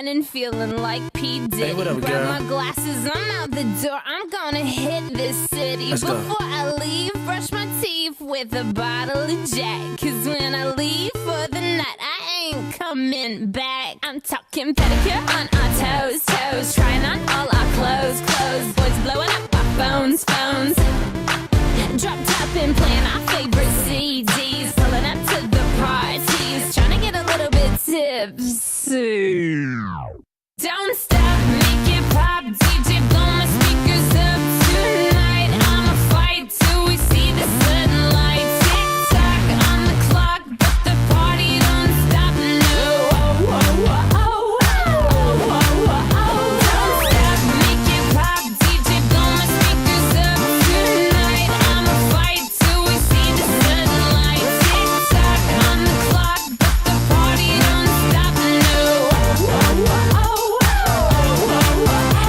shining, feeling like P. Diddy. Hey, what up, Grab girl? my glasses, I'm out the door. I'm gonna hit this city. Let's go. Before I leave, brush my teeth with a bottle of Jack. Cause when I leave for the night, I ain't coming back. I'm talking pedicure on our toes, toes. Trying on all our clothes, clothes. Boys blowing up our phones, phones. Drop top and playing our favorite CDs. Pulling up to the parties. Trying to get a little bit tipsy. Don't stop, make it pop. DJ, blow my speakers up tonight. I'ma fight till we see the sunlight. Tick tock on the clock, but the party don't stop. No. Don't stop, make it pop. DJ, blow my speakers up tonight. I'ma fight till we see the sunlight. Tick tock on the clock, but the party don't stop. No.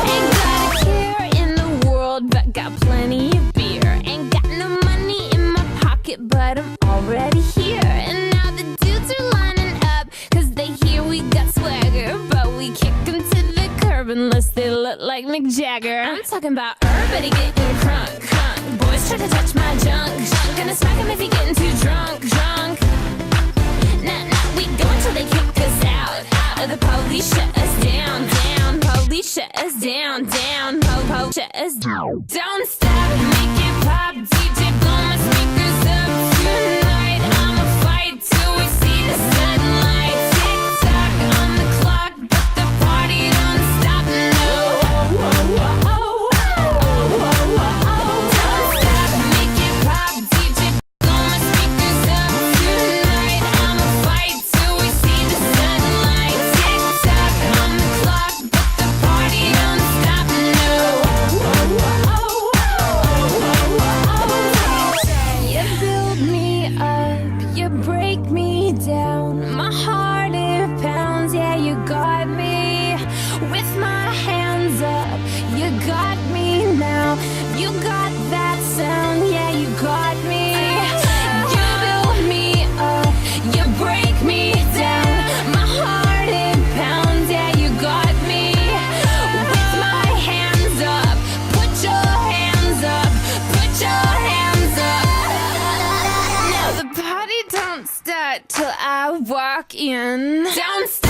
Ain't got a care in the world, but got plenty of beer. Ain't got no money in my pocket, but I'm already here. And now the dudes are lining up, cause they hear we got swagger. But we kick them to the curb unless they look like Mick Jagger. I'm talking about everybody getting crunk, crunk. Boys try to touch my junk, junk. Gonna smack him if he getting too drunk, drunk. Nah, we go until they kick us out. The police shut us down, down. Police shut us down, down. Shut us down. Don't stop, make it pop. DJ, blow my speakers up tonight. I'ma fight till we see the sunlight. Tick tock on the clock, but the party don't stop. No. Don't stop, make it pop. DJ, blow my speakers up tonight. I'ma fight till we see the sunlight. Tick tock on the clock, but the party don't stop. No. You build me up, you break me down. My heart it pounds, yeah, you got me. With my hands up, you got me now. You got that sound, yeah, you got me. You build me up, you break me down. My heart it pounds, yeah, you got me. With my hands up, put your hands up, put your hands up. Now the party don't start till I walk in. Don't stop.